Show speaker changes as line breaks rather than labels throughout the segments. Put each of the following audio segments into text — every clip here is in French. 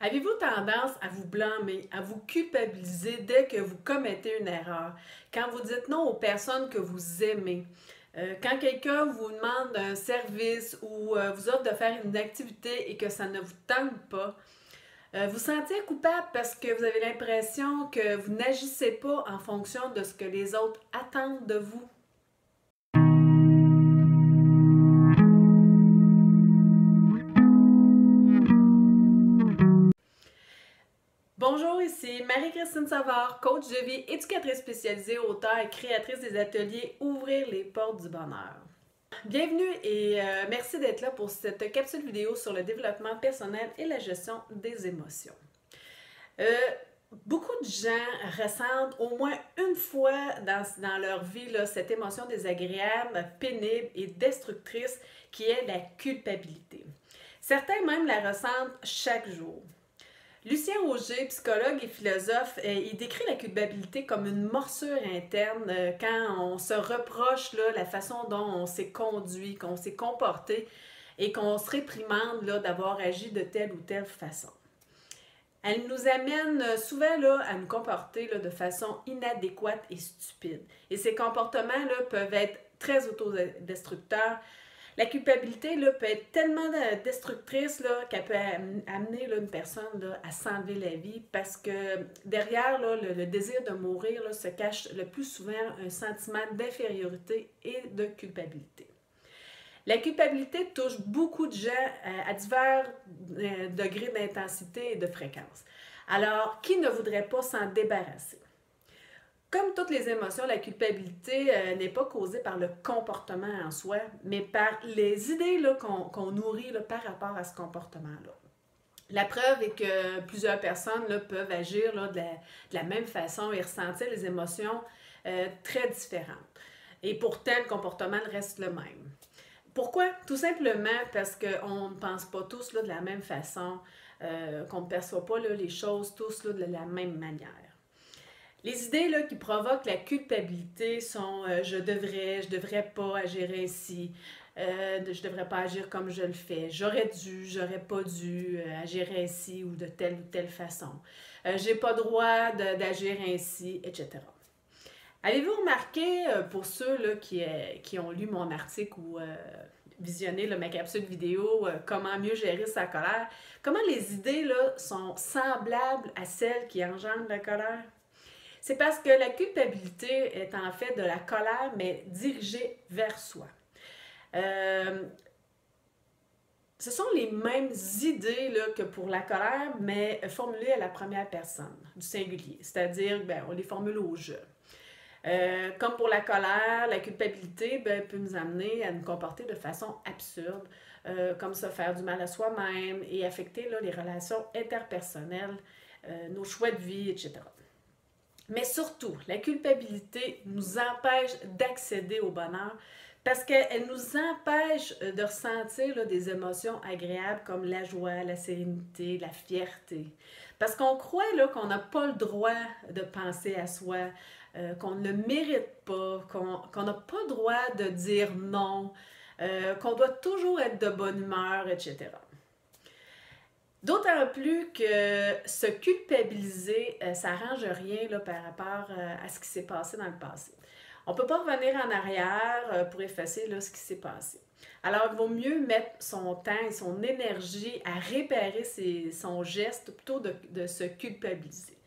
Avez-vous tendance à vous blâmer, à vous culpabiliser dès que vous commettez une erreur? Quand vous dites non aux personnes que vous aimez? Quand quelqu'un vous demande un service ou vous offre de faire une activité et que ça ne vous tente pas, vous sentez coupable parce que vous avez l'impression que vous n'agissez pas en fonction de ce que les autres attendent de vous? Bonjour, ici Marie-Christine Savard, coach de vie, éducatrice spécialisée, auteure et créatrice des ateliers Ouvrir les portes du bonheur. Bienvenue et merci d'être là pour cette capsule vidéo sur le développement personnel et la gestion des émotions. Beaucoup de gens ressentent au moins une fois dans leur vie là, cette émotion désagréable, pénible et destructrice qui est la culpabilité. Certains même la ressentent chaque jour. Lucien Auger, psychologue et philosophe, il décrit la culpabilité comme une morsure interne quand on se reproche là, la façon dont on s'est conduit, qu'on s'est comporté et qu'on se réprimande là, d'avoir agi de telle ou telle façon. Elle nous amène souvent là, à nous comporter là, de façon inadéquate et stupide. Et ces comportements-là peuvent être très autodestructeurs. La culpabilité là, peut être tellement destructrice là, qu'elle peut amener là, une personne là, à s'enlever la vie parce que derrière là, le désir de mourir là, se cache le plus souvent un sentiment d'infériorité et de culpabilité. La culpabilité touche beaucoup de gens à divers degrés d'intensité et de fréquence. Alors, qui ne voudrait pas s'en débarrasser? Comme toutes les émotions, la culpabilité n'est pas causée par le comportement en soi, mais par les idées qu'on nourrit là, par rapport à ce comportement-là. La preuve est que plusieurs personnes là, peuvent agir là, de la même façon et ressentir les émotions très différentes. Et pourtant, le comportement reste le même. Pourquoi? Tout simplement parce qu'on ne pense pas tous là, de la même façon, qu'on ne perçoit pas là, les choses tous là, de la même manière. Les idées là, qui provoquent la culpabilité sont je devrais pas agir ainsi, je devrais pas agir comme je le fais, j'aurais pas dû agir ainsi ou de telle ou telle façon, j'ai pas droit d'agir ainsi, etc. Avez-vous remarqué, pour ceux là, qui ont lu mon article ou visionné là, ma capsule vidéo Comment mieux gérer sa colère, comment les idées là, sont semblables à celles qui engendrent la colère? C'est parce que la culpabilité est en fait de la colère, mais dirigée vers soi. Ce sont les mêmes idées là, que pour la colère, mais formulées à la première personne, du singulier. C'est-à-dire, on les formule au je. Comme pour la colère, la culpabilité peut nous amener à nous comporter de façon absurde, comme se faire du mal à soi-même et affecter là, les relations interpersonnelles, nos choix de vie, etc. Mais surtout, la culpabilité nous empêche d'accéder au bonheur parce qu'elle nous empêche de ressentir là, des émotions agréables comme la joie, la sérénité, la fierté. Parce qu'on croit là, qu'on n'a pas le droit de penser à soi, qu'on ne le mérite pas, qu'on n'a pas le droit de dire non, qu'on doit toujours être de bonne humeur, etc. D'autant plus que se culpabiliser, ça n'arrange rien là, par rapport à ce qui s'est passé dans le passé. On ne peut pas revenir en arrière pour effacer là, ce qui s'est passé. Alors, il vaut mieux mettre son temps et son énergie à réparer son geste plutôt de se culpabiliser.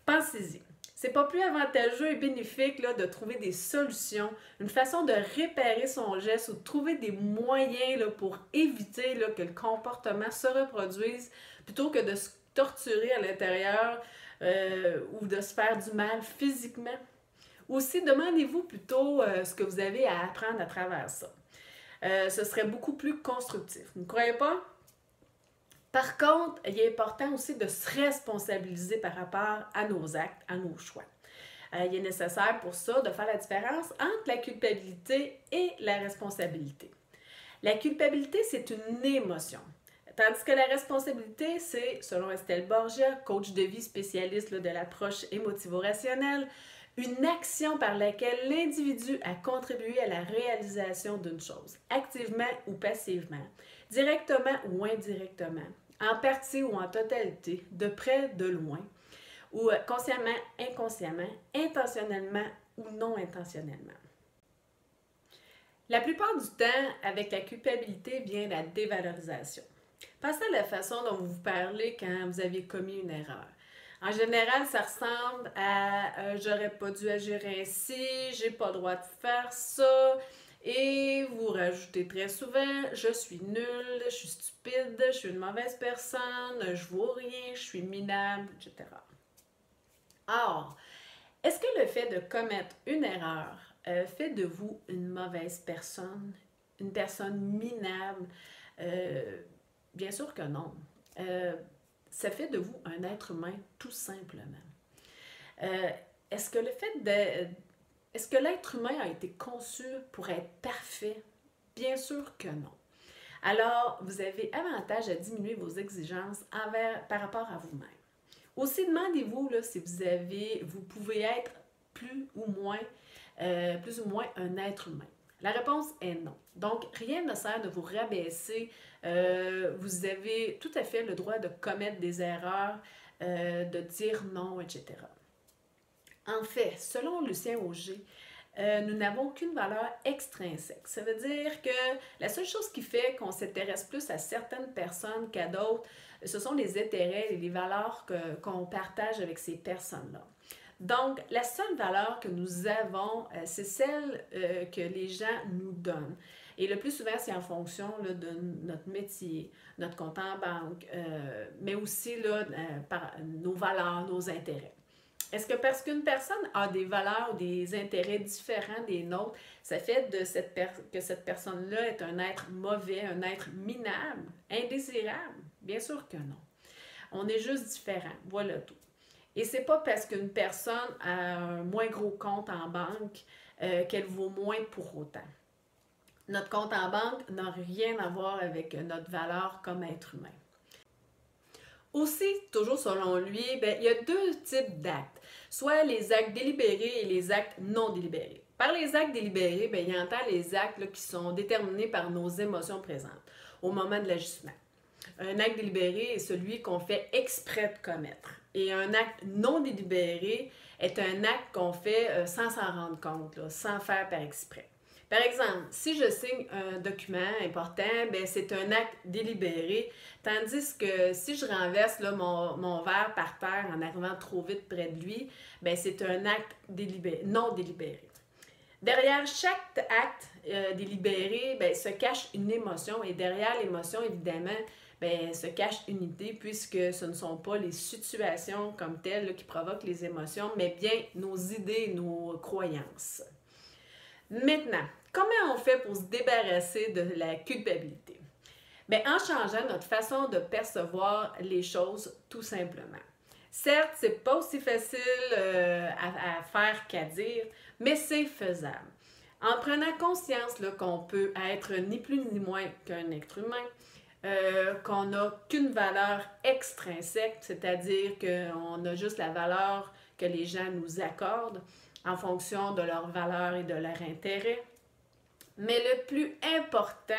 Pensez-y. C'est pas plus avantageux et bénéfique là, de trouver des solutions, une façon de réparer son geste ou de trouver des moyens là, pour éviter là, que le comportement se reproduise plutôt que de se torturer à l'intérieur ou de se faire du mal physiquement. Aussi, demandez-vous plutôt ce que vous avez à apprendre à travers ça. Ce serait beaucoup plus constructif. Vous ne croyez pas? Par contre, il est important aussi de se responsabiliser par rapport à nos actes, à nos choix. Il est nécessaire pour ça de faire la différence entre la culpabilité et la responsabilité. La culpabilité, c'est une émotion. Tandis que la responsabilité, c'est, selon Estelle Borgia, coach de vie spécialiste là, de l'approche émotivo-rationnelle, une action par laquelle l'individu a contribué à la réalisation d'une chose, activement ou passivement, directement ou indirectement, en partie ou en totalité, de près, de loin, ou consciemment, inconsciemment, intentionnellement ou non intentionnellement. La plupart du temps, avec la culpabilité vient la dévalorisation. Pensez à la façon dont vous vous parlez quand vous avez commis une erreur. En général, ça ressemble à j'aurais pas dû agir ainsi, j'ai pas le droit de faire ça. Et vous rajoutez très souvent je suis nulle, je suis stupide, je suis une mauvaise personne, je vaux rien, je suis minable, etc. Or, est-ce que le fait de commettre une erreur fait de vous une mauvaise personne, une personne minable? Bien sûr que non. Ça fait de vous un être humain, tout simplement. Euh, est-ce que le fait de... Est-ce que l'être humain a été conçu pour être parfait? Bien sûr que non. Alors, vous avez avantage à diminuer vos exigences par rapport à vous-même. Aussi, demandez-vous là, si vous pouvez être plus ou moins un être humain. La réponse est non. Donc, rien ne sert de vous rabaisser. Vous avez tout à fait le droit de commettre des erreurs, de dire non, etc. En fait, selon Lucien Auger, nous n'avons aucune valeur extrinsèque. Ça veut dire que la seule chose qui fait qu'on s'intéresse plus à certaines personnes qu'à d'autres, ce sont les intérêts et les valeurs qu'on partage avec ces personnes-là. Donc, la seule valeur que nous avons, c'est celle que les gens nous donnent. Et le plus souvent, c'est en fonction là, de notre métier, notre compte en banque, mais aussi là, par nos valeurs, nos intérêts. Est-ce que parce qu'une personne a des valeurs ou des intérêts différents des nôtres, ça fait que cette personne-là est un être mauvais, un être minable, indésirable? Bien sûr que non. On est juste différents, voilà tout. Et c'est pas parce qu'une personne a un moins gros compte en banque qu'elle vaut moins pour autant. Notre compte en banque n'a rien à voir avec notre valeur comme être humain. Aussi, toujours selon lui, il y a deux types d'actes, soit les actes délibérés et les actes non délibérés. Par les actes délibérés, il entend les actes là, qui sont déterminés par nos émotions présentes au moment de l'agissement. Un acte délibéré est celui qu'on fait exprès de commettre. Et un acte non délibéré est un acte qu'on fait sans s'en rendre compte, là, sans faire par exprès. Par exemple, si je signe un document important, c'est un acte délibéré, tandis que si je renverse là, mon verre par terre en arrivant trop vite près de lui, c'est un acte non délibéré. Derrière chaque acte délibéré, se cache une émotion et derrière l'émotion, évidemment, se cache une idée puisque ce ne sont pas les situations comme telles là, qui provoquent les émotions, mais bien nos idées, nos croyances. Maintenant, comment on fait pour se débarrasser de la culpabilité? En changeant notre façon de percevoir les choses, tout simplement. Certes, c'est pas aussi facile à faire qu'à dire, mais c'est faisable. En prenant conscience qu'on peut être ni plus ni moins qu'un être humain, qu'on n'a qu'une valeur extrinsèque, c'est-à-dire qu'on a juste la valeur que les gens nous accordent en fonction de leurs valeurs et de leurs intérêts. Mais le plus important,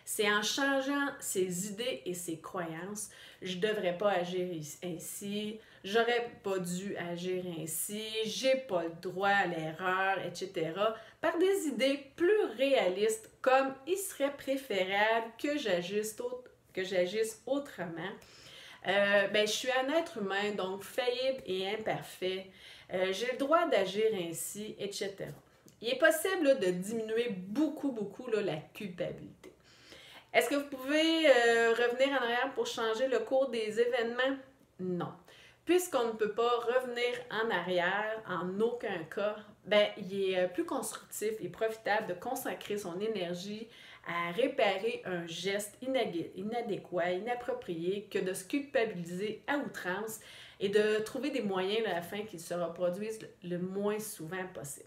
c'est en changeant ses idées et ses croyances. Je ne devrais pas agir ainsi, j'aurais pas dû agir ainsi, j'ai pas le droit à l'erreur, etc. Par des idées plus réalistes, comme il serait préférable que j'agisse autrement. Je suis un être humain, donc faillible et imparfait. J'ai le droit d'agir ainsi, etc. Il est possible là, de diminuer beaucoup là, la culpabilité. Est-ce que vous pouvez revenir en arrière pour changer le cours des événements? Non. Puisqu'on ne peut pas revenir en arrière en aucun cas, il est plus constructif et profitable de consacrer son énergie à réparer un geste inadéquat, inapproprié, que de se culpabiliser à outrance et de trouver des moyens afin qu'ils se reproduisent le moins souvent possible.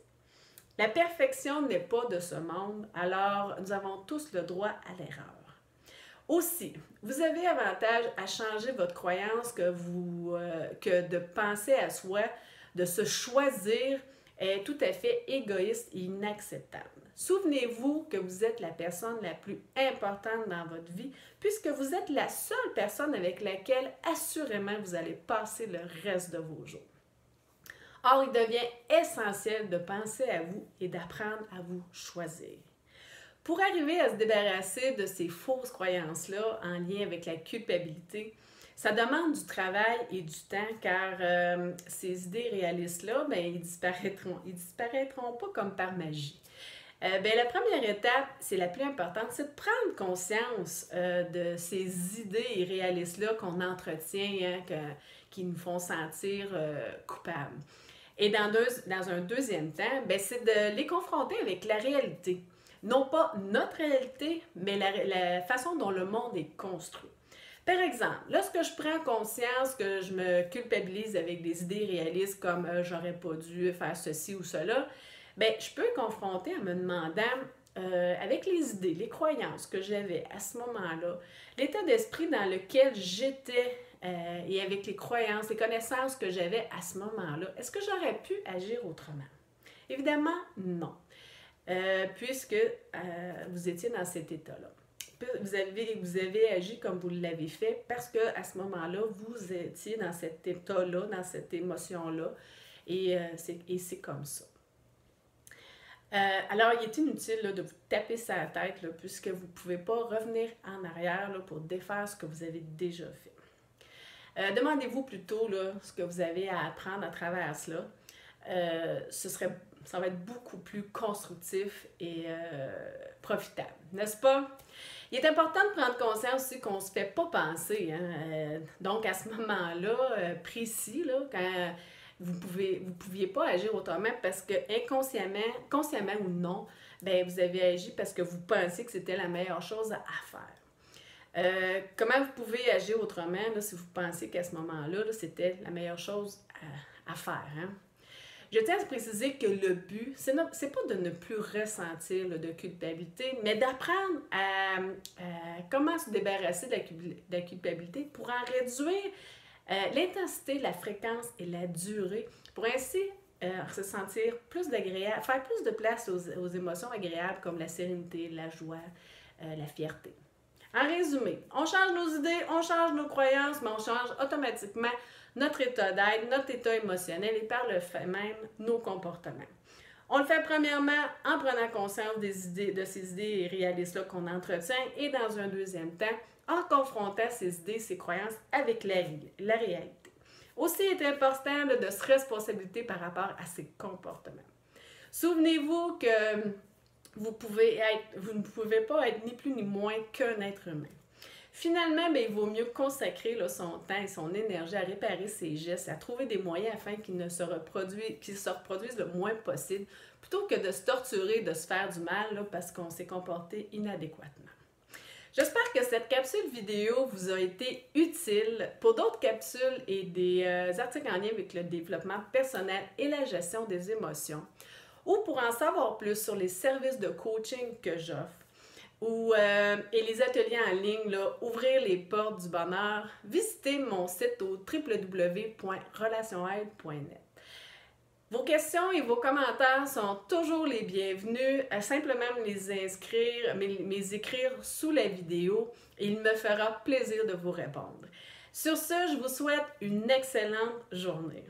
La perfection n'est pas de ce monde, alors nous avons tous le droit à l'erreur. Aussi, vous avez avantage à changer votre croyance que de penser à soi, de se choisir est tout à fait égoïste et inacceptable. Souvenez-vous que vous êtes la personne la plus importante dans votre vie puisque vous êtes la seule personne avec laquelle assurément vous allez passer le reste de vos jours. Or, il devient essentiel de penser à vous et d'apprendre à vous choisir. Pour arriver à se débarrasser de ces fausses croyances-là en lien avec la culpabilité, ça demande du travail et du temps car ces idées réalistes-là, ils disparaîtront pas comme par magie. La première étape, c'est la plus importante, c'est de prendre conscience de ces idées irréalistes-là qu'on entretient, qui nous font sentir coupables. Et dans un deuxième temps, c'est de les confronter avec la réalité. Non pas notre réalité, mais la façon dont le monde est construit. Par exemple, lorsque je prends conscience que je me culpabilise avec des idées réalistes comme j'aurais pas dû faire ceci ou cela, je peux confronter en me demandant, avec les idées, les croyances que j'avais à ce moment-là, l'état d'esprit dans lequel j'étais et avec les croyances, les connaissances que j'avais à ce moment-là, est-ce que j'aurais pu agir autrement? Évidemment, non, puisque vous étiez dans cet état-là. Vous avez agi comme vous l'avez fait parce qu'à ce moment-là, vous étiez dans cet état-là, dans cette émotion-là, et c'est comme ça. Alors, il est inutile là, de vous taper sur la tête là, puisque vous ne pouvez pas revenir en arrière là, pour défaire ce que vous avez déjà fait. Demandez-vous plutôt là, ce que vous avez à apprendre à travers cela. Ça va être beaucoup plus constructif et profitable, n'est-ce pas? Il est important de prendre conscience aussi qu'on ne se fait pas penser. Donc, à ce moment-là, précis, là, quand vous pouviez pas agir autrement parce que consciemment ou non, vous avez agi parce que vous pensiez que c'était la meilleure chose à faire. Comment vous pouvez agir autrement là, si vous pensez qu'à ce moment-là, c'était la meilleure chose à faire? Je tiens à préciser que le but, c'est pas de ne plus ressentir de culpabilité, mais d'apprendre à comment se débarrasser de la culpabilité pour en réduire l'intensité, la fréquence et la durée, pour ainsi se sentir plus agréable, faire plus de place aux émotions agréables comme la sérénité, la joie, la fierté. En résumé, on change nos idées, on change nos croyances, mais on change automatiquement notre état d'être, notre état émotionnel et par le fait même nos comportements. On le fait premièrement en prenant conscience de ces idées réalistes-là qu'on entretient et dans un deuxième temps, en confrontant ces idées, ces croyances avec la réalité. Aussi, il est important de se responsabiliser par rapport à ces comportements. Souvenez-vous que vous ne pouvez pas être ni plus ni moins qu'un être humain. Finalement, il vaut mieux consacrer son temps et son énergie à réparer ses gestes, à trouver des moyens afin qu'ils se reproduisent le moins possible, plutôt que de se torturer, de se faire du mal là, parce qu'on s'est comporté inadéquatement. J'espère que cette capsule vidéo vous a été utile. Pour d'autres capsules et des articles en lien avec le développement personnel et la gestion des émotions, ou pour en savoir plus sur les services de coaching que j'offre, et les ateliers en ligne, là, ouvrir les portes du bonheur, visitez mon site au www.relationaide.net. Vos questions et vos commentaires sont toujours les bienvenus. Simplement me écrire sous la vidéo et il me fera plaisir de vous répondre. Sur ce, je vous souhaite une excellente journée.